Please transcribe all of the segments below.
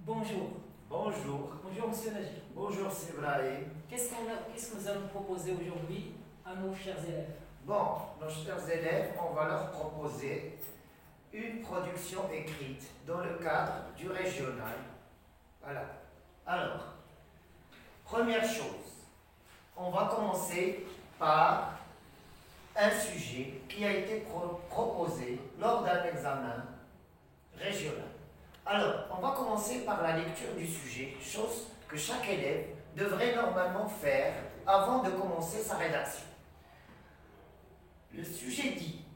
Bonjour. Bonjour. Bonjour, monsieur Najib. Bonjour, c'est Brahim. Qu'est-ce que nous allons proposer aujourd'hui à nos chers élèves? Bon, nos chers élèves, on va leur proposer une production écrite dans le cadre du régional. Voilà. Alors, première chose, on va commencer par un sujet qui a été proposé lors d'un examen régional. Alors, on va commencer par la lecture du sujet, chose que chaque élève devrait normalement faire avant de commencer sa rédaction. Le sujet dit: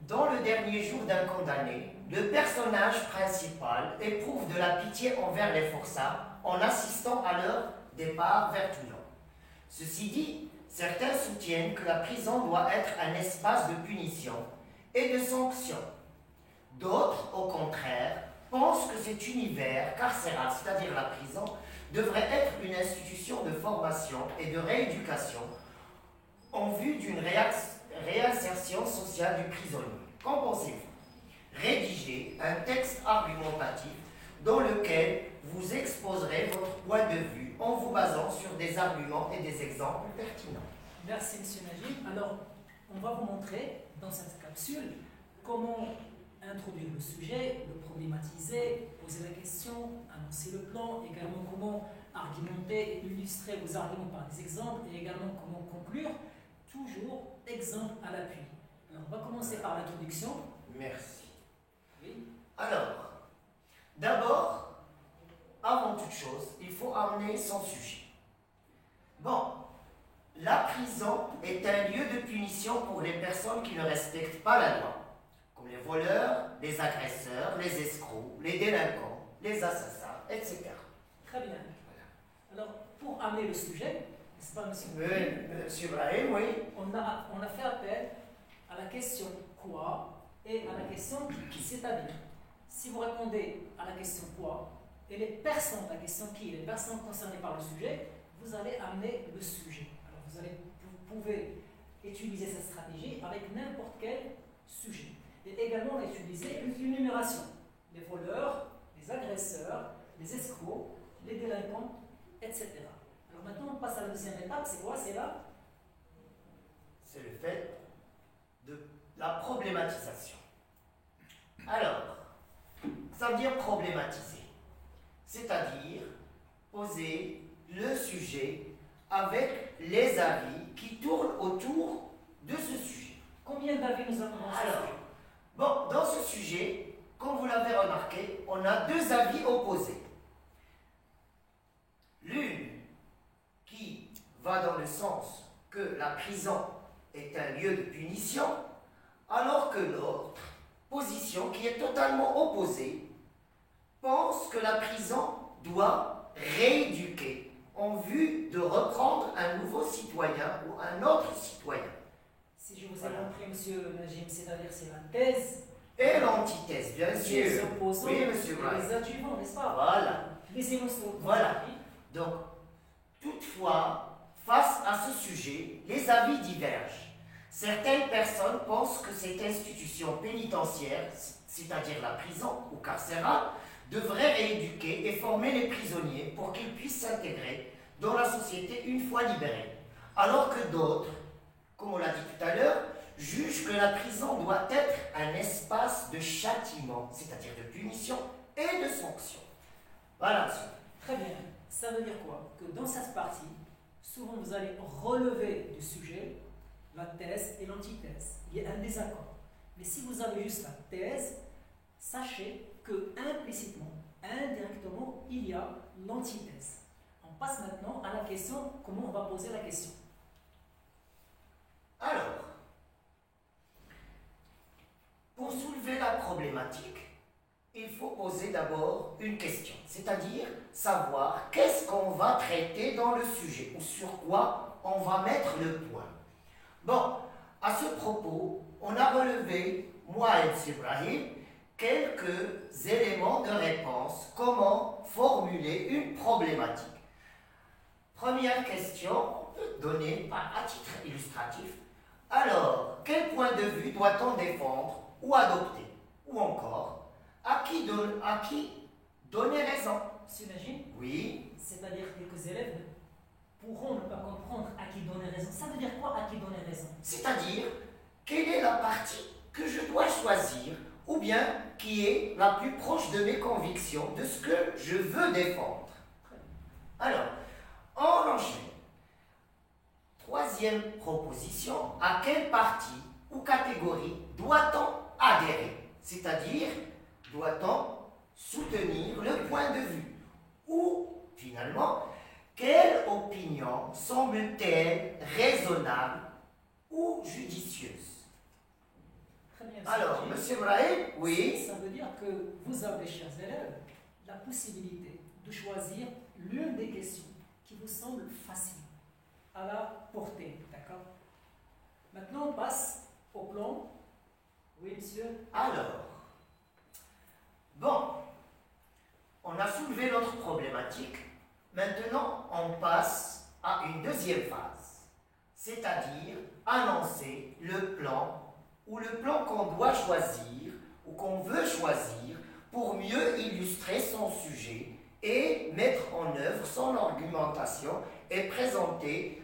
dans le dernier jour d'un condamné, le personnage principal éprouve de la pitié envers les forçats en assistant à leur départ vers Toulon. Ceci dit, certains soutiennent que la prison doit être un espace de punition et de sanction. D'autres, au contraire, pensent que cet univers carcéral, c'est-à-dire la prison, devrait être une institution de formation et de rééducation en vue d'une réinsertion sociale du prisonnier. Qu'en pensez-vous? Rédigez un texte argumentatif dans lequel vous exposerez votre point de vue en vous basant sur des arguments et des exemples pertinents. Merci, monsieur Najib. Alors, on va vous montrer dans cette capsule comment introduire le sujet, le problématiser, poser la question, annoncer le plan, également comment argumenter et illustrer vos arguments par des exemples, et également comment conclure, toujours exemple à l'appui. Alors, on va commencer par l'introduction. Merci. Oui. Alors, d'abord, avant toute chose, il faut amener son sujet. Bon, la prison est un lieu de punition pour les personnes qui ne respectent pas la loi, comme les voleurs, les agresseurs, les escrocs, les délinquants, les assassins, etc. Très bien. Alors, pour amener le sujet, n'est-ce pas, monsieur? Monsieur Brahim, oui. On a fait appel à la question quoi et à la question qui, c'est-à-dire, si vous répondez à la question quoi et les personnes, la question qui, les personnes concernées par le sujet, vous allez amener le sujet. Alors vous pouvez utiliser cette stratégie avec n'importe quel sujet. Et également utiliser une énumération. Les voleurs, les agresseurs, les escrocs, les délinquants, etc. Alors maintenant on passe à la deuxième étape, c'est quoi? C'est là? C'est le fait de la problématisation. Alors, ça veut dire problématiser, c'est-à-dire poser le sujet avec les avis qui tournent autour de ce sujet. Combien d'avis nous avons dans ce sujet? Alors, bon, dans ce sujet, comme vous l'avez remarqué, on a deux avis opposés. L'une qui va dans le sens que la prison est un lieu de punition, alors que l'autre position, qui est totalement opposée, pense que la prison doit rééduquer en vue de reprendre un nouveau citoyen ou un autre citoyen. Si je vous ai compris, monsieur Najim, c'est-à-dire c'est la thèse et l'antithèse, bien sûr. Les opposants, oui, monsieur et les adjuvants, n'est-ce pas? Voilà. Les émotions. Voilà. Donc, toutefois, face à ce sujet, les avis divergent. Certaines personnes pensent que cette institution pénitentiaire, c'est-à-dire la prison ou carcérale, devrait rééduquer et former les prisonniers pour qu'ils puissent s'intégrer dans la société une fois libérés. Alors que d'autres, comme on l'a dit tout à l'heure, jugent que la prison doit être un espace de châtiment, c'est-à-dire de punition et de sanction. Voilà, monsieur. Très bien. Ça veut dire quoi? Que dans cette partie, souvent vous allez relever du sujet la thèse et l'antithèse. Il y a un désaccord. Mais si vous avez juste la thèse, sachez que implicitement, indirectement, il y a l'antithèse. On passe maintenant à la question, comment on va poser la question. Alors, pour soulever la problématique, il faut poser d'abord une question, c'est-à-dire savoir qu'est-ce qu'on va traiter dans le sujet ou sur quoi on va mettre le point. Bon, à ce propos, on a relevé, moi et M. Ibrahim, quelques éléments de réponse, comment formuler une problématique. Première question, on peut donner à titre illustratif. Alors, quel point de vue doit-on défendre ou adopter? Ou encore, à qui donner raison, s'imagine, Oui. c'est-à-dire quelques élèves pourront ne pas comprendre à qui donner raison. Ça veut dire quoi, à qui donner raison? C'est-à-dire, quelle est la partie que je dois choisir, ou bien qui est la plus proche de mes convictions, de ce que je veux défendre. Alors, on enchaîne. Troisième proposition, à quelle partie ou catégorie doit-on adhérer? C'est-à-dire, doit-on soutenir le point de vue? Ou, finalement, quelle opinion semble-t-elle raisonnable ou judicieuse? Très bien. Alors, M. Brahim, oui. Ça veut dire que vous avez, chers élèves, la possibilité de choisir l'une des questions qui vous semble facile, à la portée, d'accord? Maintenant, on passe au plan. Oui, monsieur? Alors, bon, on a soulevé notre problématique. Maintenant, on passe à une deuxième phase, c'est-à-dire annoncer le plan ou le plan qu'on doit choisir ou qu'on veut choisir pour mieux illustrer son sujet et mettre en œuvre son argumentation et présenter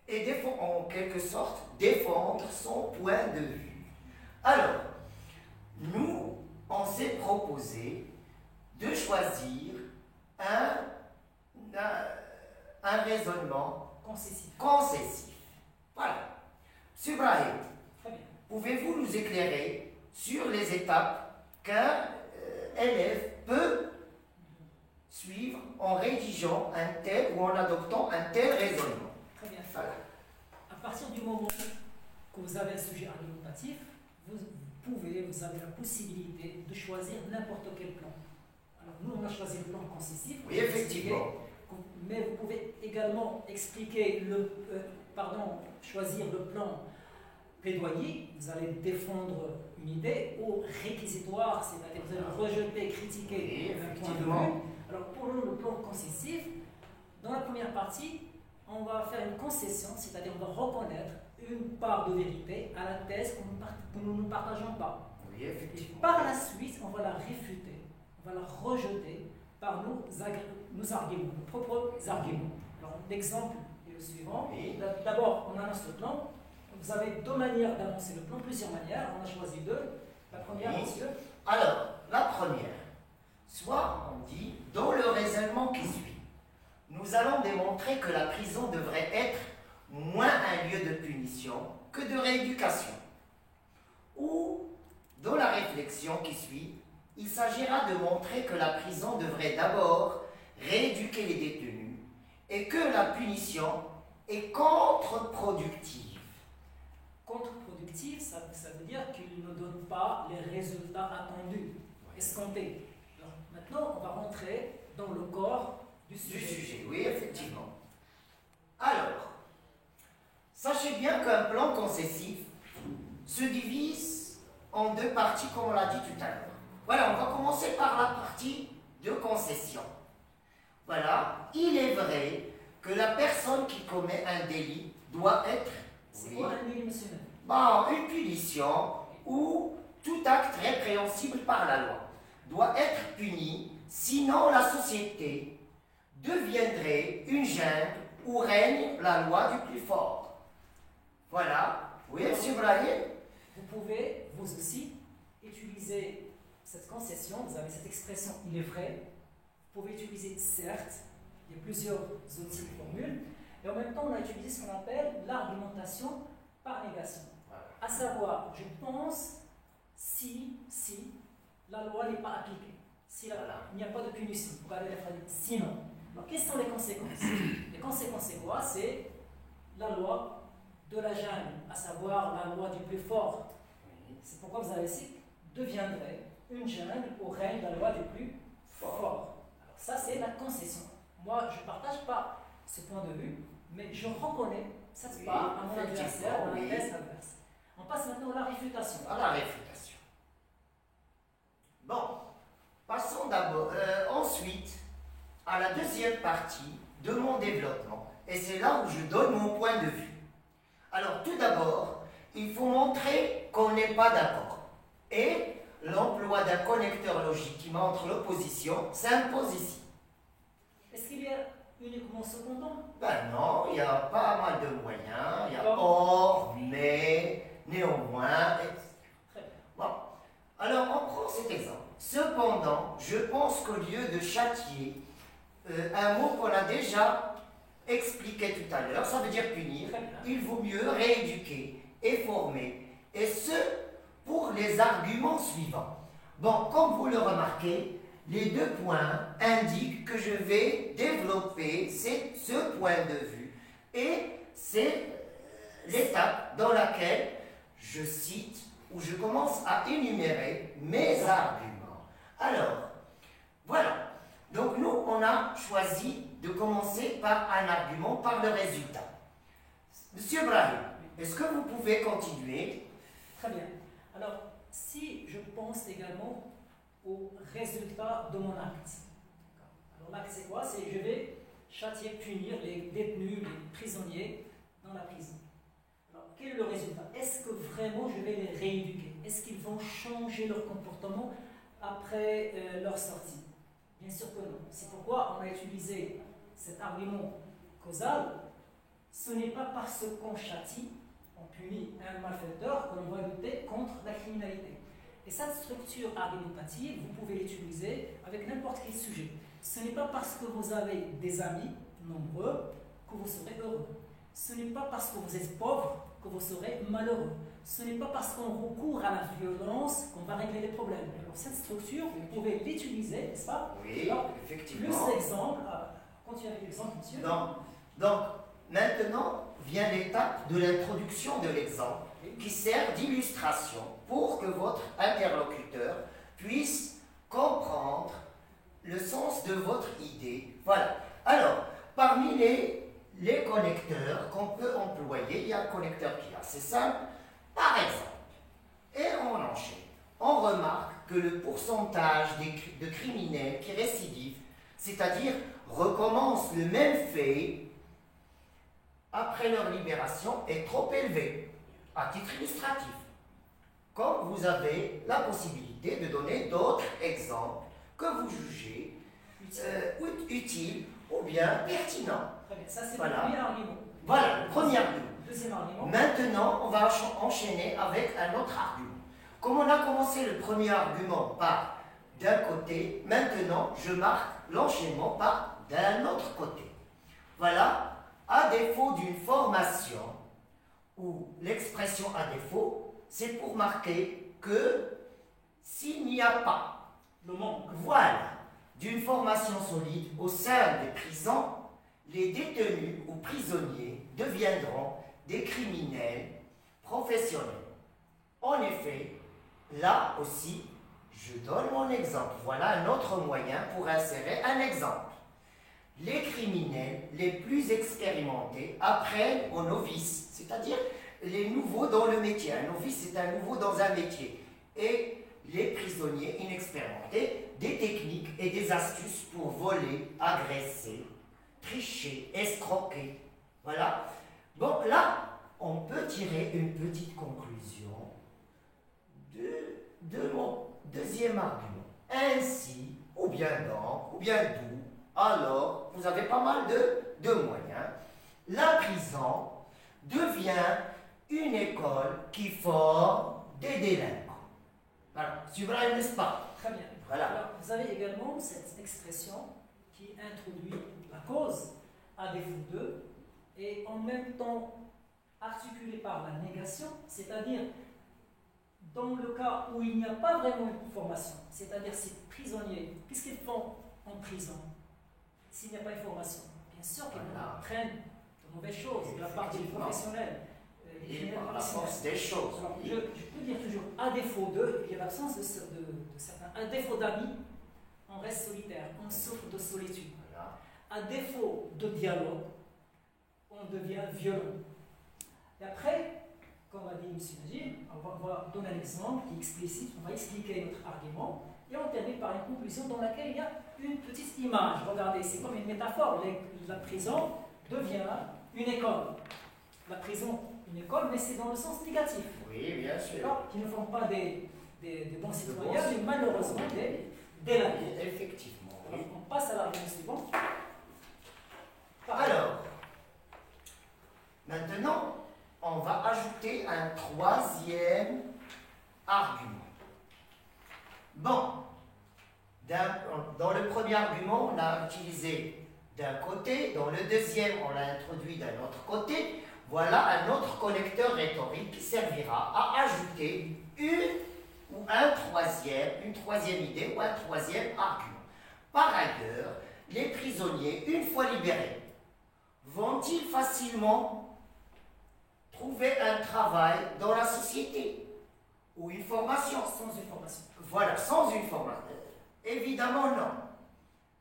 et en quelque sorte défendre son point de vue. Alors, nous, on s'est proposé de choisir un raisonnement concessif. Voilà. M. Brahim, pouvez-vous nous éclairer sur les étapes qu'un élève peut suivre en rédigeant un tel ou en adoptant un tel raisonnement? Très bien. Voilà. À partir du moment que vous avez un sujet argumentatif, vous avez la possibilité de choisir n'importe quel plan. Alors nous, on a choisi le plan concessif. Oui, effectivement. Mais vous pouvez également expliquer choisir le plan plaidoyer. Vous allez défendre une idée, ou réquisitoire, c'est-à-dire vous allez rejeter, critiquer un point de vue. Alors pour nous, le plan concessif, dans la première partie, on va faire une concession, c'est-à-dire on va reconnaître une part de vérité à la thèse que nous ne partageons pas. Oui, effectivement. Et par la suite, on va la réfuter, on va la rejeter par nos arguments, nos propres arguments. Alors l'exemple est le suivant. Oui. D'abord, on annonce le plan. Vous avez deux manières d'annoncer le plan, plusieurs manières. On a choisi deux. La première, monsieur. Alors, la première, soit on dit, dans le raisonnement qui suit, nous allons démontrer que la prison devrait être moins un lieu de punition que de rééducation. Ou, dans la réflexion qui suit, il s'agira de montrer que la prison devrait d'abord rééduquer les détenus et que la punition est contre-productive. Contre-productive, ça veut dire qu'il ne donne pas les résultats attendus, escomptés. Alors, maintenant, on va rentrer dans le corps du sujet. Oui, effectivement. Alors, sachez bien qu'un plan concessif se divise en deux parties, comme on l'a dit tout à l'heure. Voilà, on va commencer par la partie de concession. Voilà, il est vrai que la personne qui commet un délit doit être... C'est quoi un délit, monsieur? Une punition ou tout acte répréhensible par la loi doit être puni, sinon la société deviendrait une jungle où règne la loi du plus fort. Voilà. Oui, M. Brahim? Vous pouvez, vous aussi, utiliser cette concession, vous avez cette expression « il est vrai », vous pouvez utiliser « certes », il y a plusieurs outils de formules, et en même temps on a utilisé ce qu'on appelle l'argumentation par négation. Voilà. À savoir, je pense si la loi n'est pas appliquée, si il n'y a pas de punition, vous allez la faire sinon. Alors quelles sont les conséquences? Les conséquences c'est quoi? C'est la loi de la jungle, à savoir la loi du plus fort. C'est pourquoi vous avez ici deviendrait une jungle où règne la loi du plus fort. Alors ça c'est la concession. Moi je ne partage pas ce point de vue, mais je reconnais cette part à mon adversaire, à la thèse adverse. On passe maintenant à la réfutation. À la réfutation. Bon, passons d'abord, ensuite à la deuxième partie de mon développement. Et c'est là où je donne mon point de vue. Alors, tout d'abord, il faut montrer qu'on n'est pas d'accord. Et l'emploi d'un connecteur logique qui montre l'opposition s'impose ici. Est-ce qu'il y a uniquement cependant? Ben non, il y a pas mal de moyens. Il y a Comme? or, mais, néanmoins. Très bien. Bon. Alors, on prend cet exemple. Cependant, je pense qu'au lieu de châtier, un mot qu'on a déjà expliqué tout à l'heure, ça veut dire punir, Très bien. il vaut mieux rééduquer et former. Et ce, pour les arguments suivants. Bon, comme vous le remarquez, les deux points indiquent que je vais développer ce point de vue. Et c'est l'étape dans laquelle je cite ou je commence à énumérer mes arguments. Alors, voilà. Donc nous, on a choisi de commencer par un argument, par le résultat. Monsieur Brahim, est-ce que vous pouvez continuer? Très bien. Alors, si je pense également au résultat de mon acte. Alors l'acte c'est quoi? C'est je vais châtier, punir les détenus, les prisonniers dans la prison. Alors quel est le résultat? Est-ce que vraiment je vais les rééduquer? Est-ce qu'ils vont changer leur comportement après leur sortie? Bien sûr que non. C'est pourquoi on a utilisé cet argument causal. Ce n'est pas parce qu'on châtie, on punit un malfaiteur qu'on va lutter contre la criminalité. Et cette structure argumentative, vous pouvez l'utiliser avec n'importe quel sujet. Ce n'est pas parce que vous avez des amis nombreux que vous serez heureux. Ce n'est pas parce que vous êtes pauvre que vous serez malheureux. Ce n'est pas parce qu'on recourt à la violence qu'on va régler les problèmes. Alors cette structure, vous pouvez l'utiliser, n'est-ce pas? Oui, alors, effectivement. Plus d'exemples. Continuez avec l'exemple, monsieur. Non. Donc, maintenant vient l'étape de l'introduction de l'exemple qui sert d'illustration pour que votre interlocuteur puisse comprendre le sens de votre idée. Voilà. Alors, parmi les connecteurs qu'on peut employer, il y a un connecteur qui est assez simple. Par exemple, et on enchaîne, on remarque que le pourcentage de criminels qui récidivent, c'est-à-dire recommencent le même fait après leur libération, est trop élevé, à titre illustratif. Comme vous avez la possibilité de donner d'autres exemples que vous jugez utiles ou bien pertinents. Très bien, ça c'est Voilà. le premier argument. Voilà, le premier argument. Deuxième argument. Maintenant, on va enchaîner avec un autre argument. Comme on a commencé le premier argument par d'un côté, maintenant je marque l'enchaînement par d'un autre côté. Voilà, à défaut d'une formation, ou l'expression à défaut, c'est pour marquer que s'il n'y a pas le manque, voilà, d'une formation solide au sein des prisons, les détenus ou prisonniers deviendront des criminels professionnels. En effet, là aussi, je donne mon exemple. Voilà un autre moyen pour insérer un exemple. Les criminels les plus expérimentés apprennent aux novices, c'est-à-dire les nouveaux dans le métier. Un novice, c'est un nouveau dans un métier. Et les prisonniers inexpérimentés, des techniques et des astuces pour voler, agresser, tricher, escroquer. Voilà. Bon, là, on peut tirer une petite conclusion de mon deuxième argument. Ainsi, ou bien donc, ou bien d'où, alors, vous avez pas mal de moyens. La prison devient une école qui forme des délinquants. Voilà, c'est vrai, n'est-ce pas? très bien. Voilà. Alors, vous avez également cette expression qui introduit la cause à défaut de et en même temps articulée par la négation, c'est-à-dire dans le cas où il n'y a pas vraiment une formation, c'est-à-dire ces prisonniers, qu'est-ce qu'ils font en prison s'il n'y a pas une formation? Bien sûr qu'ils apprennent de mauvaises choses de la part des professionnels. Et par la force des choses. Alors, je peux dire toujours, à défaut d'eux, il y a l'absence de certains. À défaut d'amis, on reste solitaire, on souffre de solitude. Voilà. À défaut de dialogue, on devient violent. Et après, comme a dit M. Najib, on va donner un exemple qui est explicite, on va expliquer notre argument, et on termine par une conclusion dans laquelle il y a une petite image. Regardez, c'est comme une métaphore. La prison devient une école. La prison, une école, mais c'est dans le sens négatif. Oui, bien sûr. Alors, qui ne font pas des bons citoyens, mais malheureusement des délinquants. Effectivement. Alors, on passe à l'argument suivant. troisième argument. Bon, dans le premier argument, on a utilisé d'un côté, dans le deuxième, on l'a introduit d'un autre côté. Voilà un autre connecteur rhétorique qui servira à ajouter une troisième idée ou un troisième argument. Par ailleurs, les prisonniers, une fois libérés, vont-ils facilement trouver un travail dans la société ou une formation? Sans une formation. Voilà, sans une formation. Évidemment non.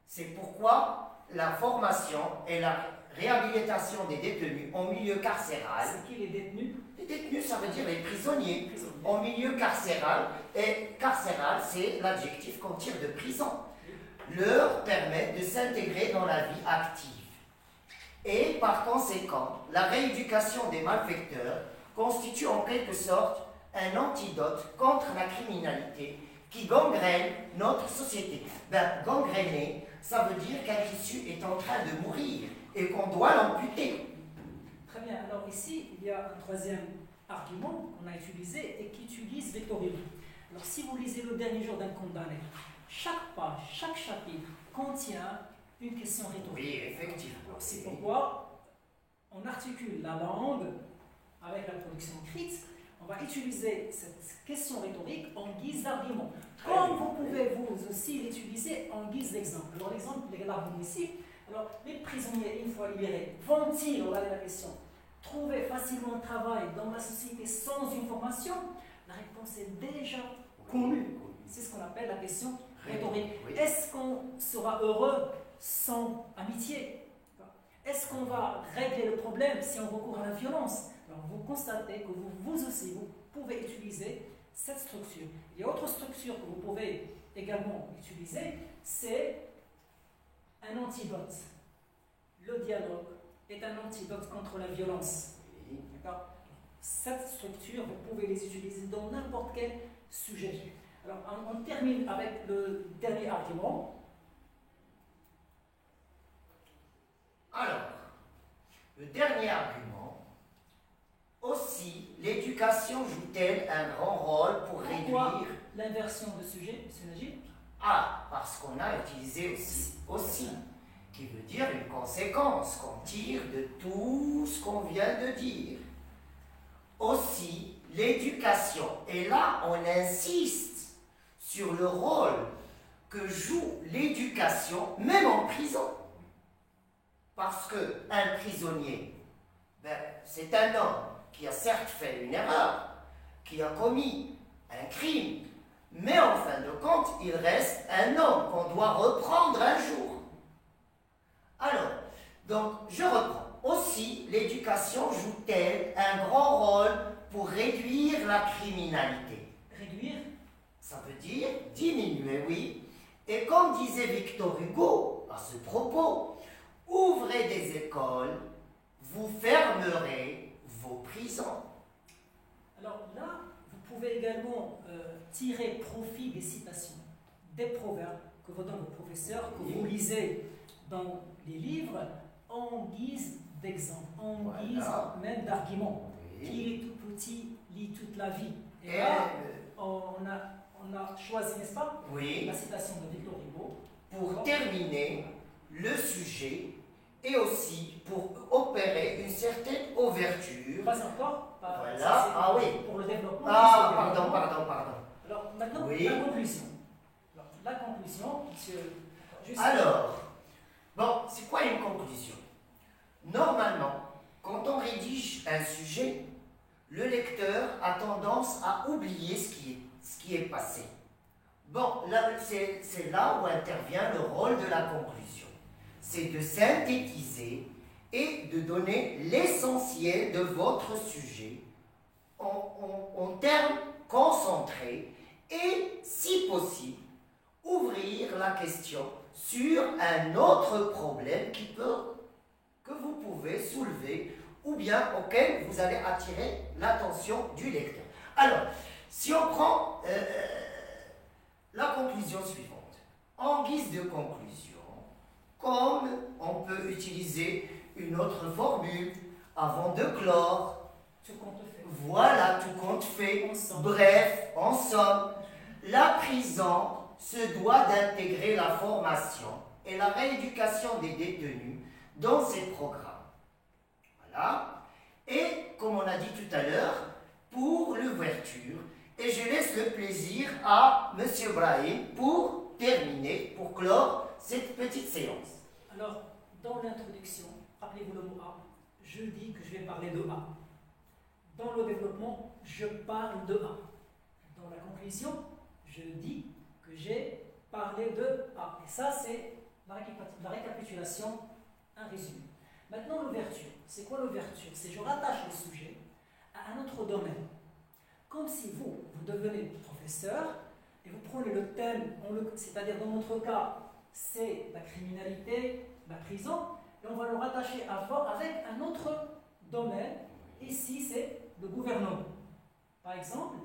C'est pourquoi la formation et la réhabilitation des détenus en milieu carcéral. C'est qui les détenus? Les détenus, ça veut dire les prisonniers. En milieu carcéral, et carcéral, c'est l'adjectif qu'on tire de prison, leur permettent de s'intégrer dans la vie active. Et par conséquent, la rééducation des malfaiteurs constitue en quelque sorte un antidote contre la criminalité qui gangrène notre société. Gangréner, ça veut dire qu'un tissu est en train de mourir et qu'on doit l'amputer. Très bien. Alors ici, il y a un troisième argument qu'on a utilisé et qui utilise Victor Hugo. Alors si vous lisez Le dernier jour d'un condamné, chaque page, chaque chapitre contient une question rhétorique. Oui, effectivement. C'est pourquoi on articule la langue avec la production écrite. On va utiliser cette question rhétorique en guise d'argument. Comme vous pouvez vous aussi l'utiliser en guise d'exemple. Alors l'exemple, l'argument ici, alors les prisonniers, une fois libérés, vont-ils, regardez la question, trouver facilement un travail dans la société sans une formation? La réponse est déjà connue. C'est ce qu'on appelle la question rhétorique. Oui. Est-ce qu'on sera heureux sans amitié? Est-ce qu'on va régler le problème si on recourt à la violence? Alors vous constatez que vous aussi, vous pouvez utiliser cette structure. Il y a autre structure que vous pouvez également utiliser, c'est un antidote. Le dialogue est un antidote contre la violence. D'accord? Cette structure, vous pouvez les utiliser dans n'importe quel sujet. Alors, on termine avec le dernier argument. Alors, le dernier argument, aussi, l'éducation joue-t-elle un grand rôle pour réduire... L'inversion de sujet, M. Najib? Ah, parce qu'on a utilisé aussi, qui veut dire une conséquence qu'on tire de tout ce qu'on vient de dire. Aussi, l'éducation, et là on insiste sur le rôle que joue l'éducation, même en prison. Parce qu'un prisonnier, c'est un homme qui a certes fait une erreur, qui a commis un crime, mais en fin de compte, il reste un homme qu'on doit reprendre un jour. Alors, donc, je reprends. Aussi, l'éducation joue-t-elle un grand rôle pour réduire la criminalité? Réduire? Ça veut dire diminuer, oui. Et comme disait Victor Hugo à ce propos, ouvrez des écoles, vous fermerez vos prisons. Alors là, vous pouvez également tirer profit des citations, des proverbes que vous donne vos professeurs, que vous lisez dans les livres, en guise d'exemple, en guise même d'argument. Qui lit tout petit, lit toute la vie. Et là, on a choisi, n'est-ce pas, la citation de Victor Hugo. Pour terminer le sujet et aussi pour opérer une certaine ouverture. Pas encore. Voilà, pour le développement. Pardon. Alors maintenant, la conclusion. Alors, la conclusion, monsieur. Alors, bon, c'est quoi une conclusion? Normalement, quand on rédige un sujet, le lecteur a tendance à oublier ce qui est passé. Bon, là, c'est là où intervient le rôle de la conclusion. C'est de synthétiser et de donner l'essentiel de votre sujet en termes concentrés et, si possible, ouvrir la question sur un autre problème que vous pouvez soulever ou bien auquel vous allez attirer l'attention du lecteur. Alors, si on prend la conclusion suivante, en guise de conclusion, comme on peut utiliser une autre formule avant de clore, ce qu'on te fait. Voilà, tout compte fait. En somme. Bref, en somme, la prison se doit d'intégrer la formation et la rééducation des détenus dans ses programmes. Voilà. Et, comme on a dit tout à l'heure, pour l'ouverture, et je laisse le plaisir à M. Brahim pour terminer, pour clore cette petite séance. Alors, dans l'introduction, rappelez-vous le mot A, je dis que je vais parler de A. Dans le développement, je parle de A. Dans la conclusion, je dis que j'ai parlé de A. Et ça, c'est la récapitulation, un résumé. Maintenant, l'ouverture. C'est quoi l'ouverture? C'est je rattache le sujet à un autre domaine. Comme si vous devenez professeur et vous prenez le thème, c'est-à-dire dans notre cas, c'est la criminalité, la prison, et on va le rattacher avec un autre domaine. Ici, c'est le gouvernement. Par exemple,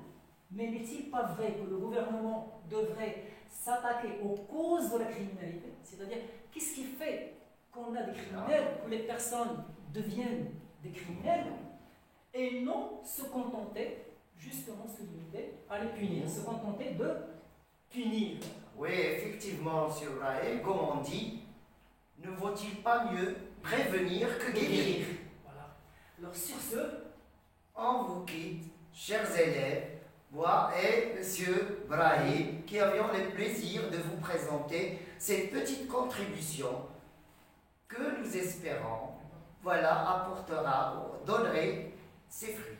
mais n'est-il pas vrai que le gouvernement devrait s'attaquer aux causes de la criminalité? C'est-à-dire, qu'est-ce qui fait qu'on a des criminels, que les personnes deviennent des criminels, et non se contenter, justement se limiter à les punir, se contenter de punir. Oui, effectivement, M. Brahim, comme on dit, ne vaut-il pas mieux prévenir que guérir? Voilà. Alors sur ce, on vous quitte, chers élèves, moi et M. Brahim, qui avions le plaisir de vous présenter cette petite contribution que nous espérons, voilà, apportera, donnerait ses fruits.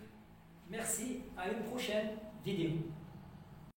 merci, à une prochaine vidéo.